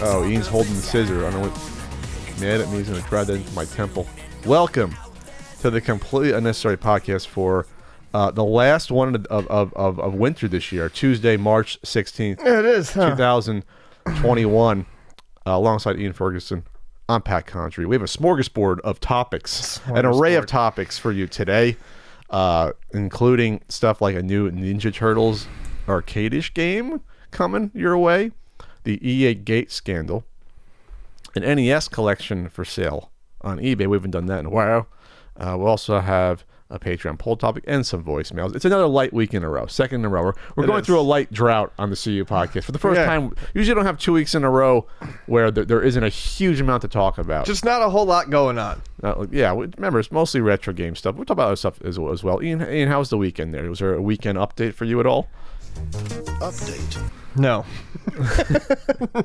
Oh, Ian's holding the scissor. I don't know what mad at me. He's going to drive that into my temple. Welcome to the completely unnecessary podcast for the last one of winter this year, Tuesday, March 16th. Yeah, it is, huh? 2021. Alongside Ian Ferguson, I'm Pat Condry. We have a smorgasbord of topics, an array of topics for you today, including stuff like a new Ninja Turtles arcade-ish game coming your way, the EA Gate scandal, an NES collection for sale on eBay. We haven't done that in a while. We'll also have a Patreon poll topic and some voicemails. It's another light week in a row, second in a row. We're going through a light drought on the CU podcast for the first time. Usually don't have 2 weeks in a row where there isn't a huge amount to talk about. Just not a whole lot going on. Remember, it's mostly retro game stuff. We'll talk about other stuff as well. Ian, how was the weekend there? Was there a weekend update for you at all? Update. No.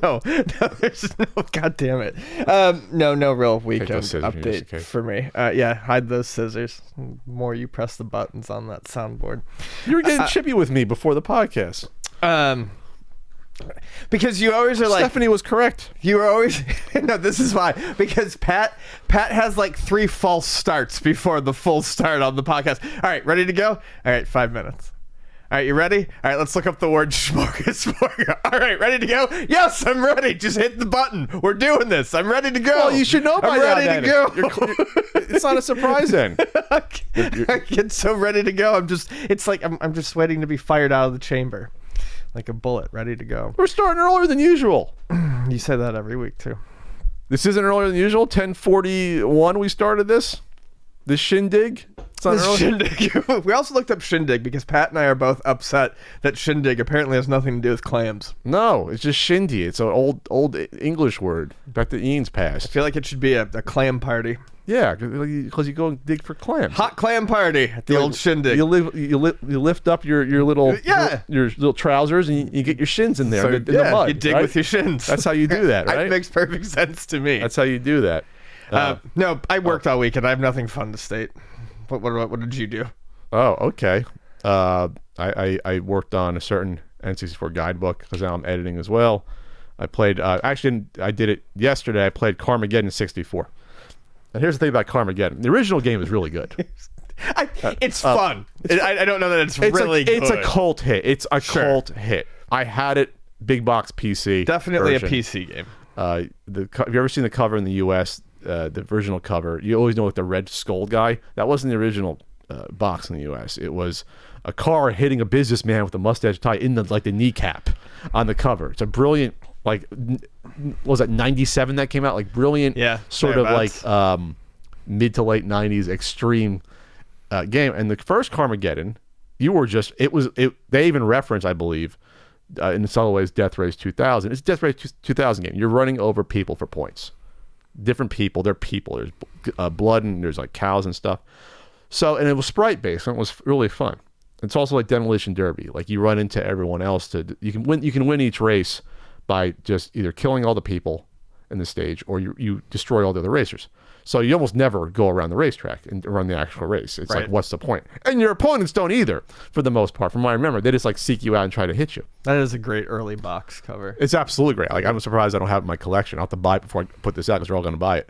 no, there's no, God damn it. No real weekend update for me. Hide those scissors. The more you press the buttons on that soundboard. You were getting chippy with me before the podcast. Because you always are like... Stephanie was correct. You were always... No, this is why. Because Pat has like 3 false starts before the full start on the podcast. All right, ready to go? All right, 5 minutes. All right, you ready? All right, let's look up the word smorgasbord. All right, ready to go? Yes, I'm ready. Just hit the button. We're doing this. I'm ready to go. Well, you should know by now. I'm ready to go. It's not a surprise then. I get so ready to go. It's like I'm just waiting to be fired out of the chamber. Like a bullet, ready to go. We're starting earlier than usual. You say that every week, too. This isn't earlier than usual. 10:41 we started this shindig. Shindig. We also looked up shindig because Pat and I are both upset that shindig apparently has nothing to do with clams. No, it's just shindy. It's an old English word back to Ian's past. I feel like it should be a clam party. Yeah, because you go and dig for clams. Hot clam party at the old shindig. You lift up your little your little trousers and you get your shins in there in the mud. You dig with your shins. That's how you do that, right? It makes perfect sense to me. That's how you do that. No, I worked all weekend. I have nothing fun to state. What did you do? Oh, okay. I worked on a certain N64 guidebook because now I'm editing as well. I played. Actually, I did it yesterday. I played Armageddon 64. And here's the thing about Armageddon. The original game is really good. It's fun. I don't know that it's really good. It's a cult hit. It's a cult hit. I had it, big box PC. Definitely version. A PC game. Have you ever seen the cover in the U.S., the original cover? You always know with the red skull guy. That wasn't the original box in the U.S. It was a car hitting a businessman with a mustache tie in the kneecap on the cover. It's a brilliant, what was that, 97 that came out? Like brilliant, sort of like mid to late 90s extreme game. And the first Armageddon, they even reference, I believe, in some ways, Death Race 2000. It's Death Race 2000 game. You're running over people for points. Different people. They're people. There's blood and there's like cows and stuff. So, and it was sprite based and it was really fun. It's also like Demolition Derby. Like you run into everyone else you can win each race by just either killing all the people in the stage or you destroy all the other racers. So you almost never go around the racetrack and run the actual race. It's like, what's the point? And your opponents don't either, for the most part. From what I remember, they just like seek you out and try to hit you. That is a great early box cover. It's absolutely great. Like I'm surprised I don't have it in my collection. I'll have to buy it before I put this out because we're all going to buy it.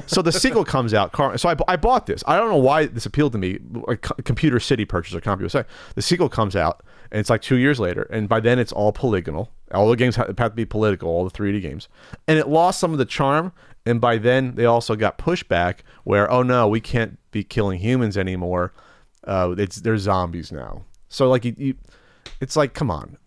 So the sequel comes out. So I bought this. I don't know why this appealed to me. A Computer City purchase or CompuSA. The sequel comes out, and it's like 2 years later, and by then it's all polygonal. All the games have to be political, all the 3D games. And it lost some of the charm, and by then they also got pushback where, oh no, we can't be killing humans anymore. They're zombies now. So like it's like, come on.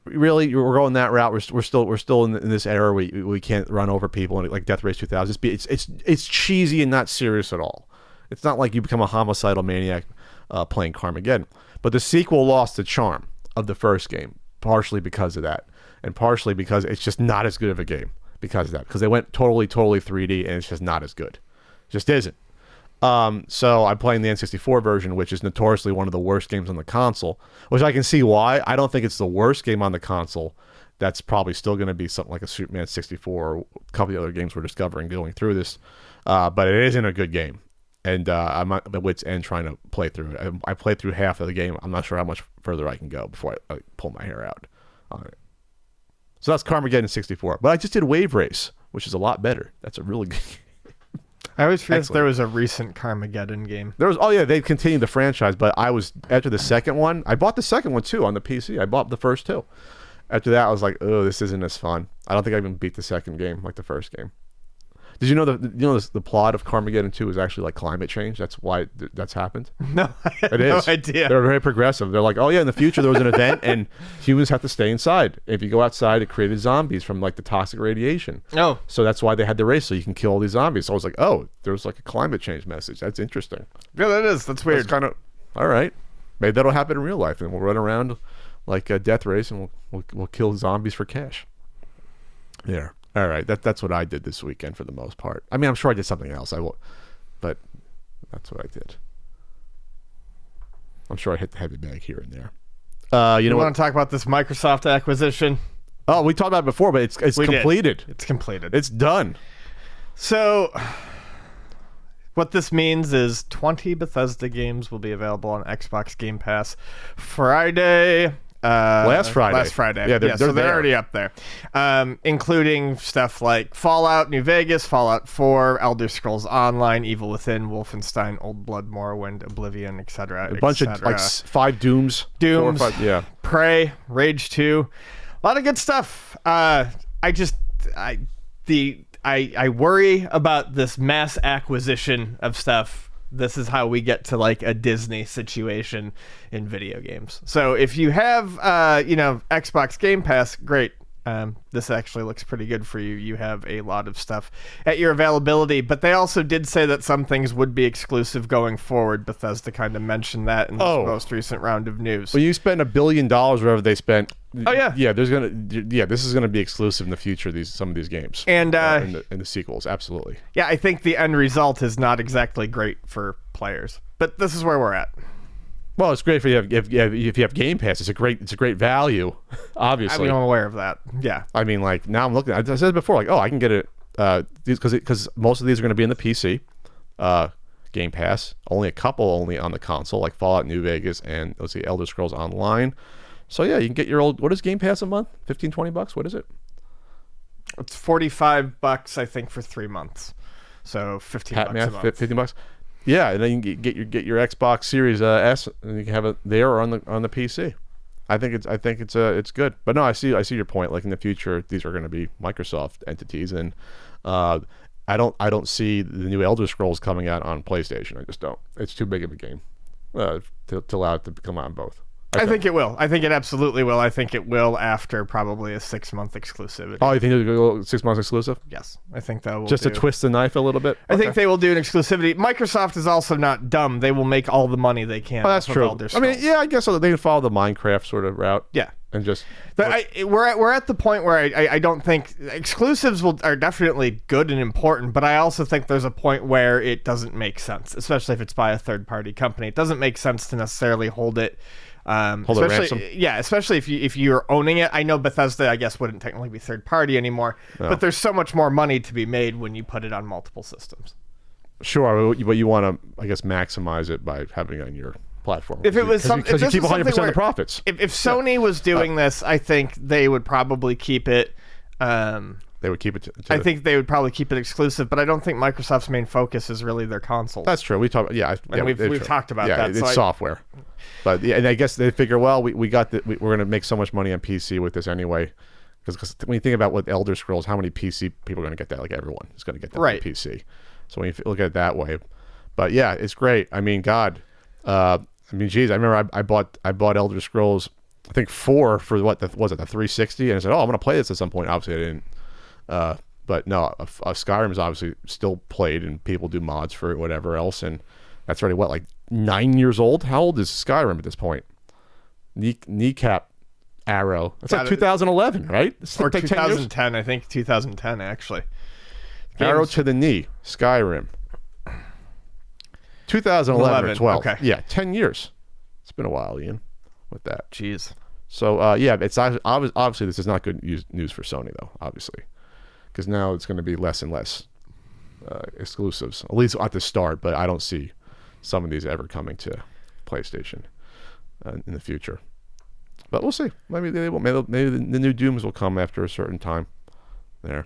Really, we're going that route. We're still in this era where we can't run over people and like Death Race 2000. It's cheesy and not serious at all. It's not like you become a homicidal maniac playing Armageddon. But the sequel lost the charm of the first game, partially because of that, and partially because it's just not as good of a game because of that. Because they went totally 3D and it's just not as good. It just isn't. So I'm playing the N64 version, which is notoriously one of the worst games on the console, which I can see why. I don't think it's the worst game on the console. That's probably still going to be something like a Superman 64 or a couple of other games we're discovering going through this. But it isn't a good game. And I'm at my wit's end trying to play through it. I played through half of the game. I'm not sure how much further I can go before I pull my hair out on it. So that's Armageddon 64. But I just did Wave Race, which is a lot better. That's a really good game. I always forget there was a recent Armageddon game. There was, oh yeah, they continued the franchise, but I was, after the second one, I bought the second one too on the PC. I bought the first two. After that, I was like, oh, this isn't as fun. I don't think I even beat the second game like the first game. Did you know the plot of Armageddon 2 is actually like climate change? That's why that's happened. No, I had no idea. They're very progressive. They're like, oh yeah, in the future there was an event and humans have to stay inside. If you go outside, it created zombies from like the toxic radiation. Oh, so that's why they had the race, so you can kill all these zombies. So I was like, oh, there's like a climate change message. That's interesting. Yeah, that is. That's weird. That's kind of all right. Maybe that'll happen in real life, and we'll run around like a death race, and we'll kill zombies for cash. Yeah. All right, that's what I did this weekend for the most part. I mean, I'm sure I did something else. But that's what I did. I'm sure I hit the heavy bag here and there. You know want to talk about this Microsoft acquisition? Oh, we talked about it before, but it's completed. It's completed. It's done. So, what this means is 20 Bethesda games will be available on Xbox Game Pass Friday. Last Friday. Yeah, so they're already up there, including stuff like Fallout New Vegas, Fallout 4, Elder Scrolls Online, Evil Within, Wolfenstein, Old Blood, Morrowind, Oblivion, etc. A bunch of like 5 Dooms. 4 or 5, yeah. Prey, Rage 2, a lot of good stuff. I worry about this mass acquisition of stuff. This is how we get to like a Disney situation in video games. So if you have, Xbox Game Pass, great. This actually looks pretty good for you. You have a lot of stuff at your availability, but they also did say that some things would be exclusive going forward. Bethesda kind of mentioned that in this most recent round of news. Well, you spend $1 billion wherever they spent. Oh yeah, this is gonna be exclusive in the future. Some of these games and in the sequels, absolutely. Yeah, I think the end result is not exactly great for players, but this is where we're at. Well, it's great if you have Game Pass. It's a great value, obviously. I'm aware of that. Yeah. I mean, like now I'm looking. I said before, like, I can get it because most of these are going to be in the PC. Game Pass. Only a couple on the console, like Fallout New Vegas and let's see, Elder Scrolls Online. So yeah, you can get your old. What is Game Pass a month? $15-$20? What is it? It's $45, I think, for 3 months. So $15 a month. $15. Yeah, and then you can get your Xbox Series S, and you can have it there or on the PC. I think it's good. But no, I see your point. Like in the future, these are going to be Microsoft entities, and I don't see the new Elder Scrolls coming out on PlayStation. I just don't. It's too big of a game to allow it to come out on both. I think it will. I think it absolutely will. I think it will after probably a 6-month exclusivity. Oh, you think it'll go 6 months exclusive? Yes, I think that will. Just to twist the knife a little bit. I think they will do an exclusivity. Microsoft is also not dumb. They will make all the money they can. Oh, that's true. I mean, yeah, I guess so. They can follow the Minecraft sort of route. Yeah, and just. We're at the point where I don't think exclusives are definitely good and important, but I also think there's a point where it doesn't make sense, especially if it's by a third-party company. It doesn't make sense to necessarily hold it. Hold it ransom. Yeah, especially if you're owning it. I know Bethesda, I guess, wouldn't technically be third party anymore, but there's so much more money to be made when you put it on multiple systems. Sure, but you want to, I guess, maximize it by having it on your platform. If it was because you keep 100% of the profits. If Sony was doing this, I think they would probably keep it. They would keep it. I think they would probably keep it exclusive, but I don't think Microsoft's main focus is really their consoles. That's true. We talked. We've talked about that. It's software. But yeah, and I guess they figure, well, we're going to make so much money on PC with this anyway. Because when you think about what Elder Scrolls, how many PC people are going to get that? Like everyone is going to get that on PC. So when you look at it that way, but yeah, it's great. I mean, God, geez, I remember I bought Elder Scrolls, I think 4 for what was it, the 360, and I said, I'm going to play this at some point. Obviously, I didn't. But no, Skyrim is obviously still played, and people do mods for it, whatever else, and that's already like 9 years old. How old is Skyrim at this point? Kneecap arrow. That's like 2011, right? Or 2010, I think 2010 actually. Arrow to the knee, Skyrim. 2011 or 12. Okay. Yeah, 10 years. It's been a while, Ian, with that. Jeez. So, it's obviously this is not good news for Sony, though, obviously. Because now it's going to be less and less exclusives, at least at the start, but I don't see some of these ever coming to PlayStation in the future. But we'll see. Maybe they will. Maybe the new Dooms will come after a certain time. There.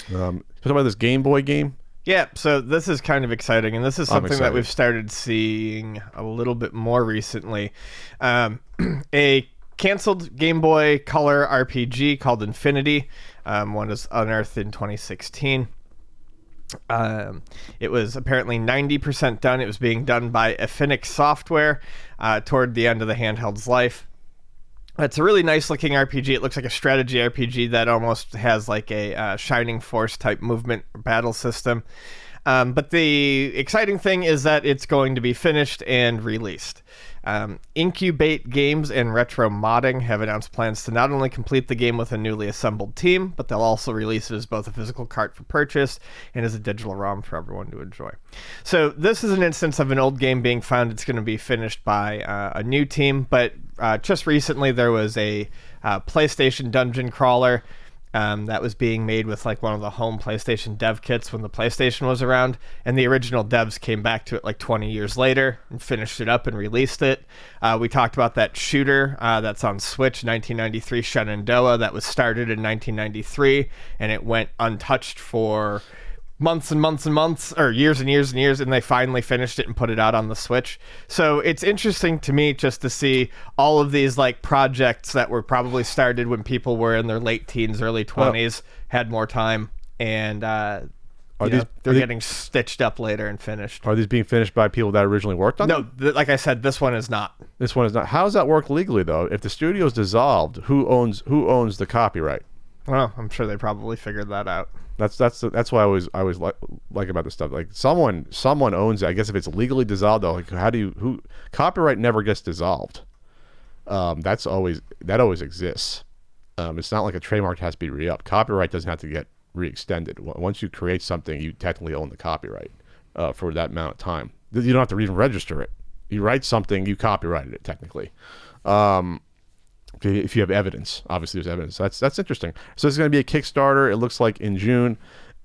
Talk about this Game Boy game. Yeah, so this is kind of exciting, and this is something that we've started seeing a little bit more recently. A canceled Game Boy Color RPG called Infinity. One was unearthed in 2016. It was apparently 90% done. It was being done by Affinix Software toward the end of the handheld's life. It's a really nice looking RPG. It looks like a strategy RPG that almost has like a Shining Force type movement battle system. But the exciting thing is that it's going to be finished and released. Incubate Games and Retro Modding have announced plans to not only complete the game with a newly assembled team, but they'll also release it as both a physical cart for purchase and as a digital ROM for everyone to enjoy. So this is an instance of an old game being found. It's going to be finished by a new team, but just recently there was a PlayStation dungeon crawler that was being made with like one of the home PlayStation dev kits when the PlayStation was around, and the original devs came back to it like 20 years later and finished it up and released it. We talked about that shooter that's on Switch, 1993 Shenandoah, that was started in 1993, and it went untouched for months and months and months, or years and years and years, and they finally finished it and put it out on the Switch. So it's interesting to me just to see all of these like projects that were probably started when people were in their late teens, early 20s, had more time, and they're getting stitched up later and finished. Are these being finished by people that originally worked on them? No, like I said, this one is not. This one is not. How does that work legally, though? If the studio's dissolved, who owns the copyright? Well, I'm sure they probably figured that out. That's why I always like about this stuff. Like someone owns it. I guess if it's legally dissolved, though, like who copyright never gets dissolved. That always exists. It's not like a trademark has to be re-upped. Copyright doesn't have to get re-extended. Once you create something, you technically own the copyright for that amount of time. You don't have to even register it. You write something, you copyrighted it technically. If you have evidence, obviously there's evidence. That's interesting. So it's going to be a Kickstarter. It looks like in June,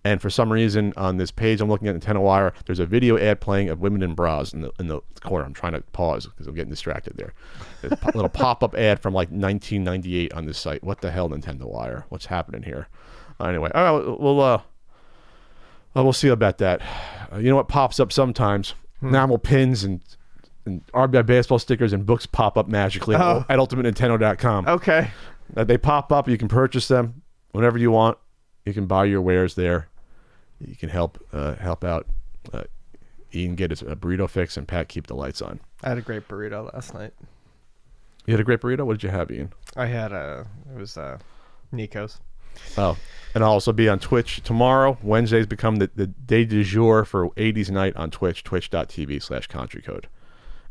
and for some reason on this page I'm looking at Nintendo Wire, there's a video ad playing of women in bras in the corner. I'm trying to pause because I'm getting distracted there. There's a little pop-up ad from like 1998 on this site. What the hell, Nintendo Wire? What's happening here? Anyway, all right, we'll see about that. You know what pops up sometimes? Enamel pins and RBI baseball stickers and books pop up magically at ultimatenintendo.com. Okay. They pop up. You can purchase them whenever you want. You can buy your wares there. You can help out. Ian get his burrito fix, and Pat keep the lights on. I had a great burrito last night. You had a great burrito? What did you have, Ian? I had it was Nico's. Oh, and I'll also be on Twitch tomorrow. Wednesdays become the day du jour for 80s night on Twitch, twitch.tv/CountryCode.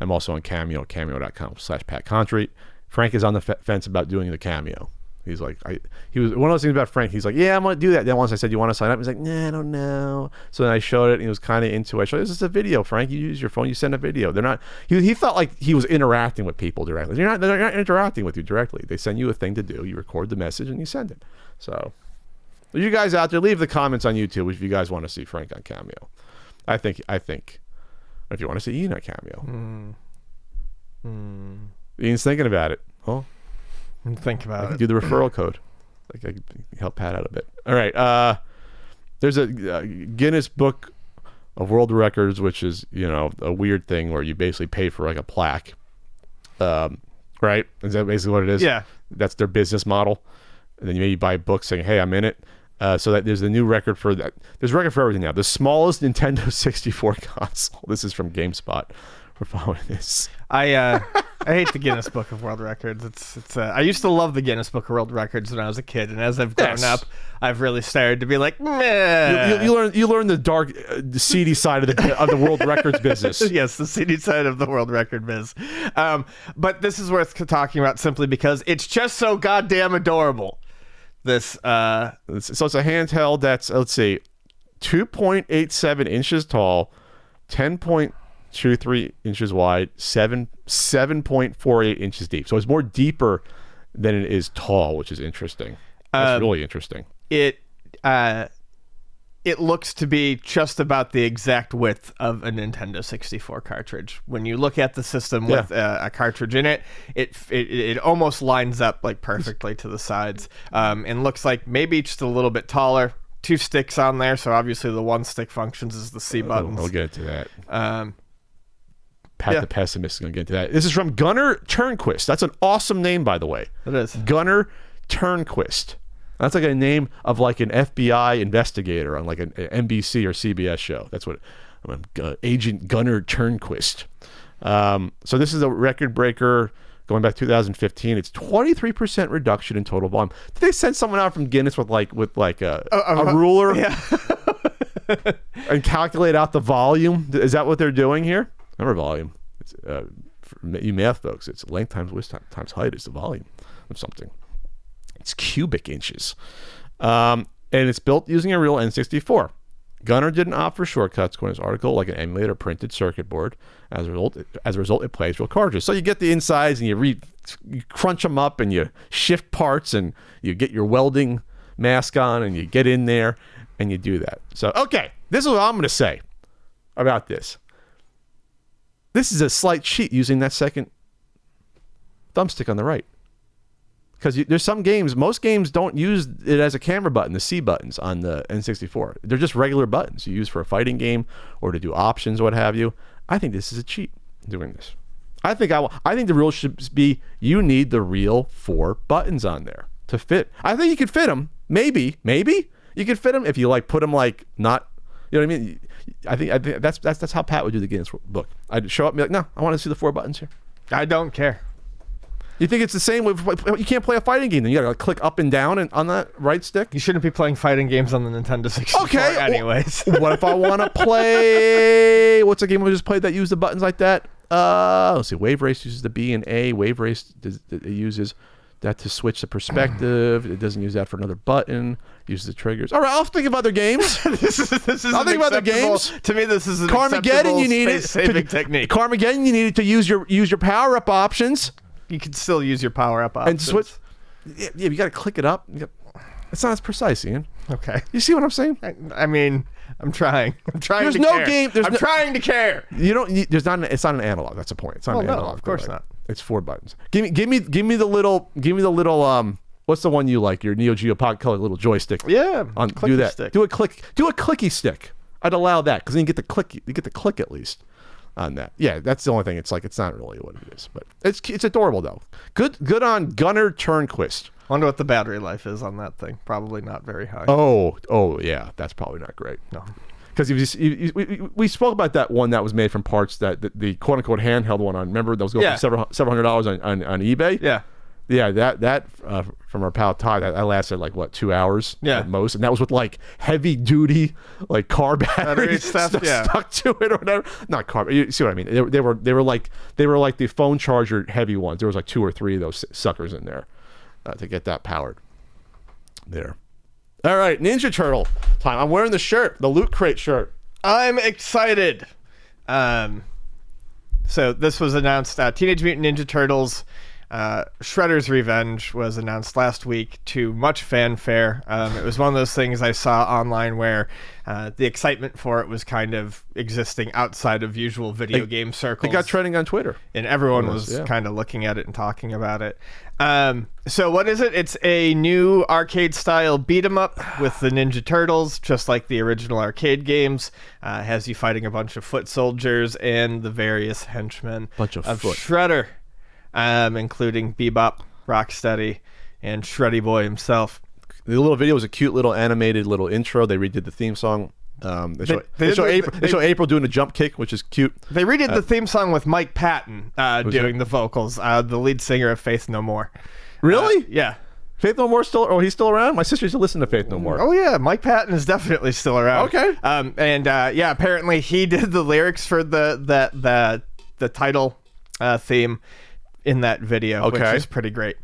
I'm also on Cameo, cameo.com/PatContry. Frank is on the fence about doing the Cameo. He's like, he was one of those things about Frank. He's like, yeah, I'm going to do that. Then once I said, you want to sign up? He's like, nah, I don't know. So then I showed it, and he was kind of into it. I showed, this is a video, Frank. You use your phone, you send a video. They're not. He felt like he was interacting with people directly. They're not interacting with you directly. They send you a thing to do. You record the message and you send it. So, you guys out there, leave the comments on YouTube if you guys want to see Frank on Cameo. I think. If you want to see Ian on Cameo. Ian's thinking about it. Oh, think about it. Do the referral code. Like I can help Pat out a bit. All right. There's a Guinness Book of World Records, which is a weird thing where you basically pay for like a plaque. Right? Is that basically what it is? Yeah. That's their business model. And then you maybe buy a book saying, "Hey, I'm in it." So that there's a new record for that. There's a record for everything now. The smallest Nintendo 64 console. This is from GameSpot. We're following this. I hate the Guinness Book of World Records. It's I used to love the Guinness Book of World Records when I was a kid, and as I've grown up, I've really started to be like, meh. You learn the dark, seedy side of the world records business. Yes, the seedy side of the world record biz. But this is worth talking about simply because it's just so goddamn adorable. So it's a handheld that's, let's see, 2.87 inches tall 10.23 inches wide, 7.48 inches deep. So it's more deeper than it is tall, which is interesting. That's really interesting. It looks to be just about the exact width of a Nintendo 64 cartridge. When you look at the system with a cartridge in it, it almost lines up like perfectly to the sides, and looks like maybe just a little bit taller. 2 sticks on there, so obviously the 1 stick functions as the C buttons. We'll get into that. Pat the Pessimist is going to get into that. This is from Gunnar Turnquist. That's an awesome name, by the way. It is. Gunnar Turnquist. That's like a name of like an FBI investigator on like an NBC or CBS show. That's what Agent Gunnar Turnquist. So this is a record breaker going back to 2015. It's 23% reduction in total volume. Did they send someone out from Guinness with a ruler and calculate out the volume? Is that what they're doing here? Remember volume. It's, for you math folks, it's length times width times height is the volume of something. It's cubic inches. And it's built using a real N64. Gunnar didn't opt for shortcuts, according to his article, like an emulator printed circuit board. As a result, it plays real cartridges. So you get the insides and you crunch them up and you shift parts and you get your welding mask on and you get in there and you do that. So, okay, this is what I'm going to say about this. This is a slight cheat using that second thumbstick on the right. Because there's some games, most games don't use it as a camera button, the C buttons on the N64. They're just regular buttons you use for a fighting game or to do options or what have you. I think this is a cheat doing this. I think the rule should be you need the real 4 buttons on there to fit. I think you could fit them. Maybe you could fit them if you like put them like not, you know what I mean? I think that's how Pat would do the Guinness book. I'd show up and be like, no, I want to see the 4 buttons here. I don't care. You think it's the same with, you can't play a fighting game, then you gotta click up and down on that right stick? You shouldn't be playing fighting games on the Nintendo 64 anyways. What if I want to play, what's a game we just played that used the buttons like that? Let's see, Wave Race uses the B and A. Wave Race, it uses that to switch the perspective. It doesn't use that for another button. It uses the triggers. All right, I'll think of other games. this is I'll think of other games. To me, this is an Carmageddon, you need space-saving technique. Carmageddon, you needed to use your power-up options. You can still use your power-up options. And switch. Yeah, you got to click it up. It's not as precise, Ian. Okay. You see what I'm saying? I mean, I'm trying. I'm trying there's to no care. Game. I'm trying to care. You don't. It's not an analog. That's the point. It's not an analog. No, of course not. It's 4 buttons. Give me the little. What's the one you like? Your Neo Geo Pocket Color little joystick. Yeah. Do that. Stick. Do a clicky stick. I'd allow that because then you get the click. You get the click at least on that. Yeah, that's the only thing. It's like it's not really what it is, but it's adorable though. Good on Gunnar Turnquist. Wonder what the battery life is on that thing. Probably not very high. Oh yeah, that's probably not great. No, because we spoke about that one that was made from parts that the quote unquote handheld one. On remember those go for several $100 on eBay. Yeah, that from our pal Todd, that lasted like what 2 hours at most, and that was with like heavy duty like car batteries stuff stuck to it or whatever. Not car, you see what I mean? They were like the phone charger heavy ones. There was like 2 or 3 of those suckers in there to get that powered. There. All right, Ninja Turtle time. I'm wearing the shirt, the Loot Crate shirt. I'm excited. So this was announced. Teenage Mutant Ninja Turtles. Shredder's Revenge was announced last week to much fanfare. It was one of those things I saw online where the excitement for it was kind of existing outside of usual video game circles. It got trending on Twitter. And everyone was kind of looking at it and talking about it. So what is it? It's a new arcade-style beat-em-up with the Ninja Turtles, just like the original arcade games. Has you fighting a bunch of foot soldiers and the various henchmen of Shredder. Including Bebop, Rocksteady, and Shreddy Boy himself. The little video was a cute little animated little intro. They redid the theme song. They show April doing a jump kick, which is cute. They redid the theme song with Mike Patton doing the vocals, the lead singer of Faith No More. Really? Yeah. Faith No More still? Oh, he's still around. My sister used to listen to Faith No More. Oh yeah, Mike Patton is definitely still around. Okay. Apparently he did the lyrics for the title theme in that video, which is pretty great.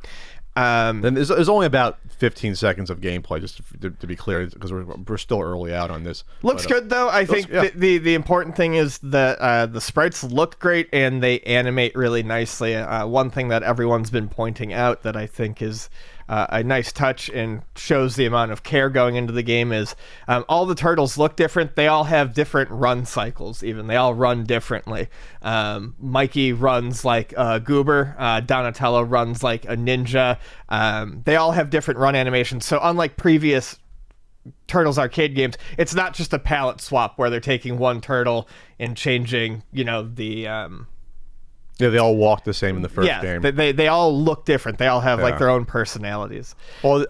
Then there's only about 15 seconds of gameplay, just to be clear, because we're still early out on this. Looks good though. I think the important thing is that the sprites look great and they animate really nicely. One thing that everyone's been pointing out that I think is a nice touch and shows the amount of care going into the game is all the turtles look different. They all have different run cycles. Even they all run differently. Mikey runs like a goober. Donatello runs like a ninja. They all have different run animations. So unlike previous Turtles arcade games, it's not just a palette swap where they're taking one turtle and changing, the Yeah, they all walk the same in the first game. They all look different. They all have like their own personalities. Well,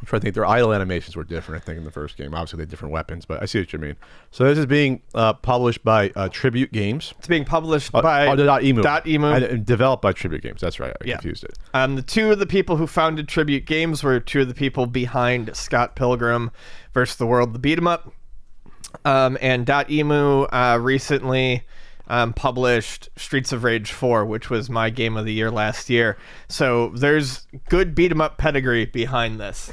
I'm trying to think. Their idle animations were different, I think, in the first game. Obviously, they had different weapons, but I see what you mean. So this is being published by Tribute Games. It's being published by .emu. .emu. Developed by Tribute Games. That's right. I confused it. The two of the people who founded Tribute Games were two of the people behind Scott Pilgrim vs. the World, the beat 'em up. And .emu recently published Streets of Rage 4, which was my game of the year last year. So there's good beat 'em up pedigree behind this.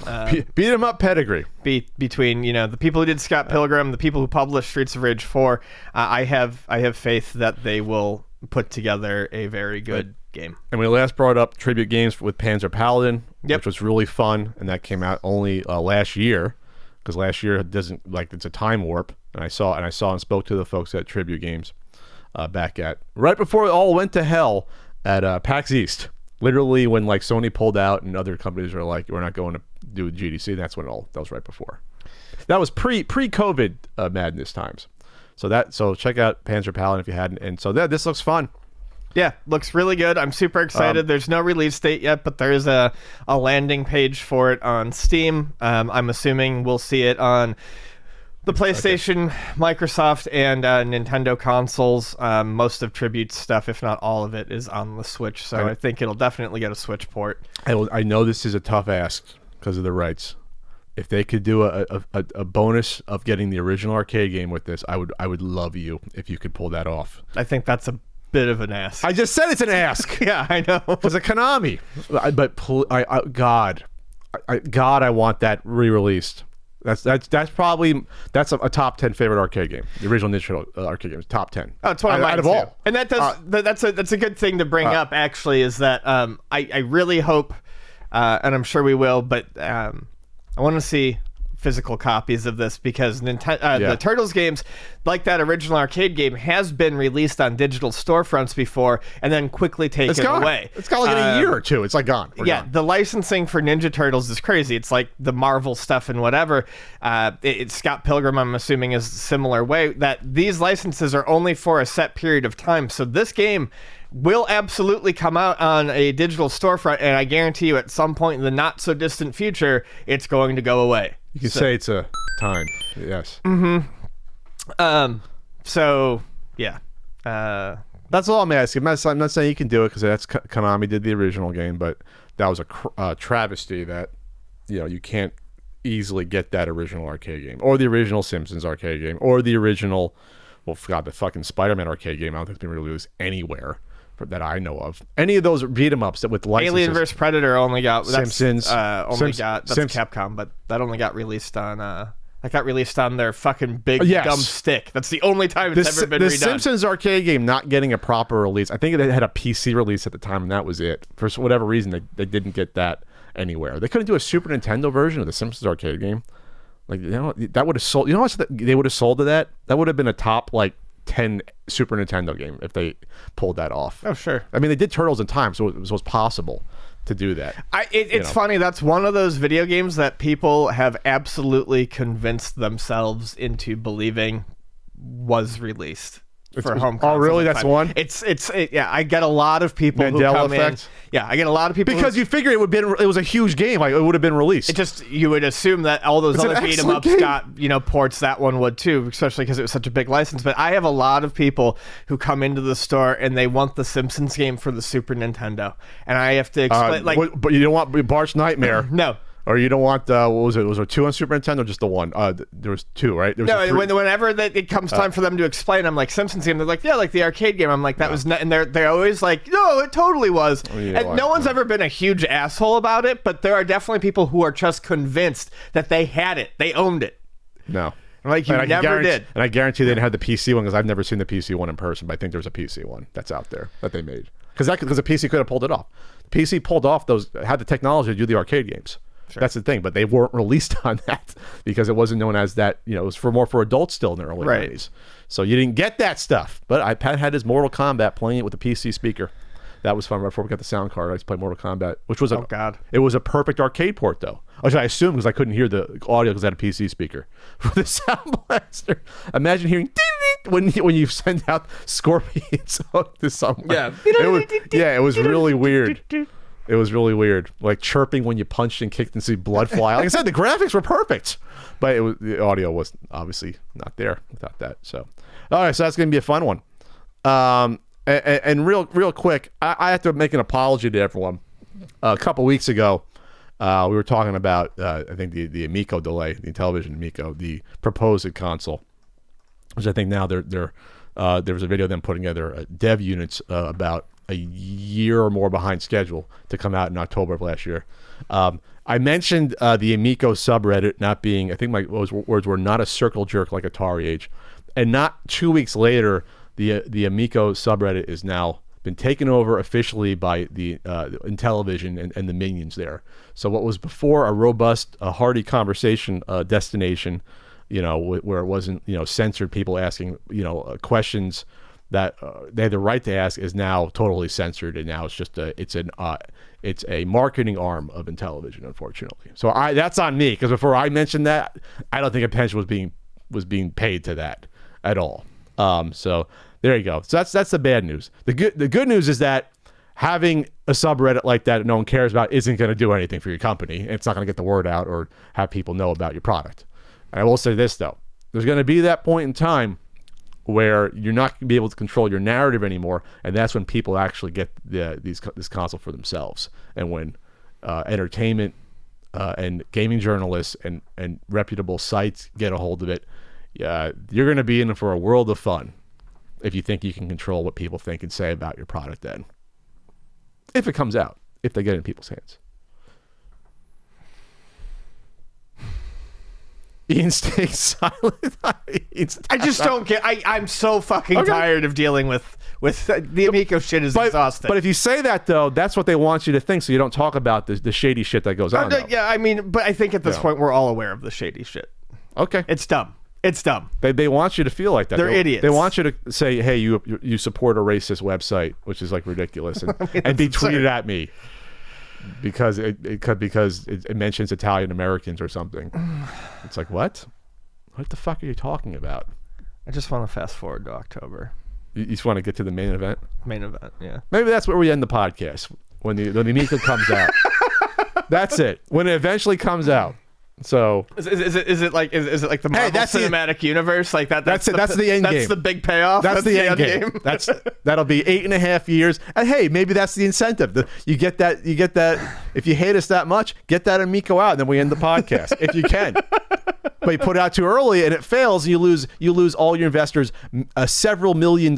Beat 'em up pedigree between the people who did Scott Pilgrim, the people who published Streets of Rage 4. I have faith that they will put together a very good game. And we last brought up Tribute Games with Panzer Paladin, Yep. which was really fun, and that came out only last year, because last year it's a time warp. And I saw and spoke to the folks at Tribute Games. Back at right before it all went to hell at PAX East, literally when like Sony pulled out and other companies were like, we're not going to do GDC. That's when that was right before. That was pre-COVID madness times. So check out Panzer Paladin if you hadn't. And so this looks fun. Yeah, looks really good. I'm super excited. There's no release date yet, but there's a landing page for it on Steam. I'm assuming we'll see it on the PlayStation, Microsoft, and Nintendo consoles. Most of Tribute's stuff, if not all of it, is on the Switch. So I think it'll definitely get a Switch port. I know this is a tough ask because of the rights. If they could do a bonus of getting the original arcade game with this, I would love you if you could pull that off. I think that's a bit of an ask. I just said it's an ask. Yeah, I know. It's a Konami. God, I want that re-released. That's a top 10 favorite arcade game. The original Nintendo arcade game is top 10. Oh, it's one of mine out of too. all. And that's a good thing to bring up. Actually, is that I really hope, and I'm sure we will, but I want to see physical copies of this because the Turtles games, like that original arcade game, has been released on digital storefronts before and then quickly taken away. It's got like a year or two. It's like gone. Gone. The licensing for Ninja Turtles is crazy. It's like the Marvel stuff and whatever. Scott Pilgrim, I'm assuming, is a similar way, that these licenses are only for a set period of time. So this game will absolutely come out on a digital storefront, and I guarantee you at some point in the not so distant future, it's going to go away. You can say it's a time. Yes. Mm-hmm. So, yeah. That's all I'm asking. I'm not saying you can do it because that's Konami did the original game, but that was a travesty that you can't easily get that original arcade game or the original Simpsons arcade game or the original, the fucking Spider-Man arcade game. I don't think it's been released anywhere that I know of. Any of those beat 'em ups that with licenses. Alien vs Predator only got Simpsons. That's Capcom, but that only got released on their fucking big dumb stick. That's the only time it's ever been redone. The Simpsons arcade game not getting a proper release. I think it had a PC release at the time, and that was it. For whatever reason, they didn't get that anywhere. They couldn't do a Super Nintendo version of the Simpsons arcade game. Like that would have sold. You know what they would have sold to that? That would have been a top 10 Super Nintendo game if they pulled that off. Oh, sure. I mean, they did Turtles in Time, so it was possible to do that. It's funny. That's one of those video games that people have absolutely convinced themselves into believing was released for home console. Oh, really? That's one? I get a lot of people who come effect? in. Yeah, I get a lot of people because you figure it was a huge game. Like it would have been released. You would assume that all those other beat 'em ups got ports. That one would too, especially because it was such a big license. But I have a lot of people who come into the store and they want the Simpsons game for the Super Nintendo, and I have to explain but you don't want Bart's Nightmare. No. Or you don't want what was it? Was there 2 on Super Nintendo or just the one? There was 2, right? There was No, whenever it comes time for them to explain, I'm like, Simpsons game. They're like, yeah, like the arcade game. I'm like, that was not, and they're always like, no, it totally was. And no one's ever been a huge asshole about it, but there are definitely people who are just convinced that they had it, they owned it. No. I'm like, you never did. And I guarantee they didn't have the PC one because I've never seen the PC one in person, but I think there's a PC one that's out there that they made. Because the PC could have pulled it off. The PC pulled off had the technology to do the arcade games. Sure. That's the thing, but they weren't released on that because it wasn't known as that. It was more for adults still in the early 90s. So you didn't get that stuff. But Pat had his Mortal Kombat playing it with a PC speaker. That was fun. Right before we got the sound card, I used to play Mortal Kombat, which was it was a perfect arcade port though, which I assume because I couldn't hear the audio because I had a PC speaker for the Sound Blaster. Imagine hearing when you send out scorpions to somewhere. Yeah, it was really weird. It was really weird, like chirping when you punched and kicked and see blood fly. Like I said, the graphics were perfect, but the audio was obviously not there without that. So, all right, so that's gonna be a fun one. And real quick, I have to make an apology to everyone. A couple weeks ago, we were talking about I think the Amico delay, the Intellivision Amico, the proposed console, which I think now there was a video of them putting together dev units about a year or more behind schedule to come out in October of last year. I mentioned the Amico subreddit not being, I think my words were, not a circle jerk like Atari Age. And not 2 weeks later, the Amico subreddit is now been taken over officially by the Intellivision and the minions there. So what was before a robust, hearty conversation destination, where it wasn't, censored people asking, questions that they had the right to ask, is now totally censored, and now it's just it's a marketing arm of Intellivision, unfortunately. So that's on me, because before I mentioned that, I don't think attention was being paid to that at all. So there you go. So that's the bad news. The good news is that having a subreddit like that no one cares about isn't going to do anything for your company. It's not going to get the word out or have people know about your product. And I will say this though: there's going to be that point in time where you're not going to be able to control your narrative anymore, and that's when people actually get this console for themselves, and when entertainment and gaming journalists and reputable sites get a hold of it. You're going to be in for a world of fun if you think you can control what people think and say about your product then. If it comes out, if they get it in people's hands. Ian stays silent. I just don't get. I'm so fucking tired of dealing with the Amico shit is exhausting. But if you say that though, that's what they want you to think, so you don't talk about the shady shit that goes on. Yeah, I mean, but I think at this point we're all aware of the shady shit. Okay, it's dumb. It's dumb. They want you to feel like that. They're idiots. They want you to say, "Hey, you support a racist website," which is like ridiculous, and, and be tweeted at me because it mentions Italian Americans or something. It's like, what? What the fuck are you talking about? I just want to fast forward to October. You just want to get to the main event? Main event, yeah. Maybe that's where we end the podcast, when the Amico comes out. That's it. When it eventually comes out. So is it like the Marvel Cinematic Universe, like that? That's it. That's the end game. That's the big payoff. That's the end game. That'll be 8.5 years. And hey, maybe that's the incentive. You get that. If you hate us that much, get that Amico out, and then we end the podcast if you can. But you put it out too early and it fails, you lose all your investors several $1 million.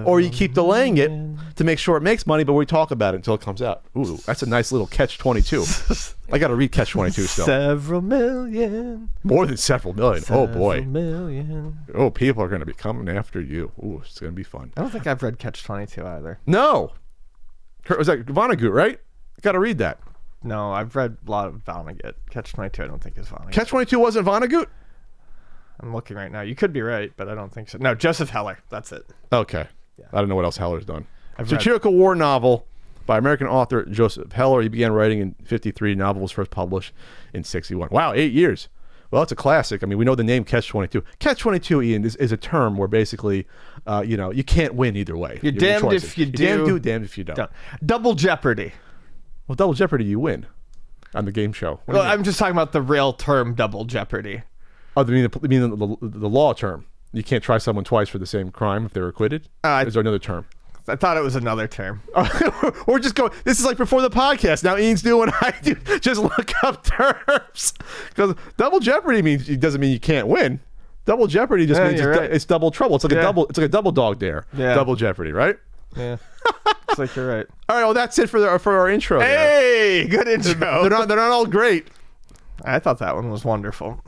Or you keep delaying it to make sure it makes money, but we talk about it until it comes out. Ooh, that's a nice little catch-22. I got to read catch-22 still. Several million. More than several million. Oh boy. Million. Oh, people are going to be coming after you. Ooh, it's going to be fun. I don't think I've read Catch-22 either. No. Was that Vonnegut, right? Got to read that. No, I've read a lot of Vonnegut. Catch-22 I don't think is Vonnegut. Catch-22 wasn't Vonnegut? I'm looking right now. You could be right, but I don't think so. No, Joseph Heller. That's it. Okay. Yeah. I don't know what else Heller's done. Satirical war novel by American author Joseph Heller. He began writing in 1953. Novel was first published in 1961. Wow, 8 years. Well, it's a classic. I mean, we know the name Catch-22. Catch-22, Ian, is a term where basically, you can't win either way. You're damned if you do. You're damned do, damned if you don't. Double Jeopardy. Well, Double Jeopardy, you win on the game show. Well, I'm just talking about the real term Double Jeopardy. Oh, you mean the law term? You can't try someone twice for the same crime if they're acquitted? Is there another term? I thought it was another term. Or just go. This is like before the podcast. Now Ian's doing what I do. Just look up terms. Because double jeopardy means it doesn't mean you can't win. Double jeopardy just means it's double trouble. It's like a double. It's like a double dog dare. Yeah. Double jeopardy, right? Yeah. It's like you're right. All right. Well, that's it for our intro. Hey, good intro. They're not all great. I thought that one was wonderful.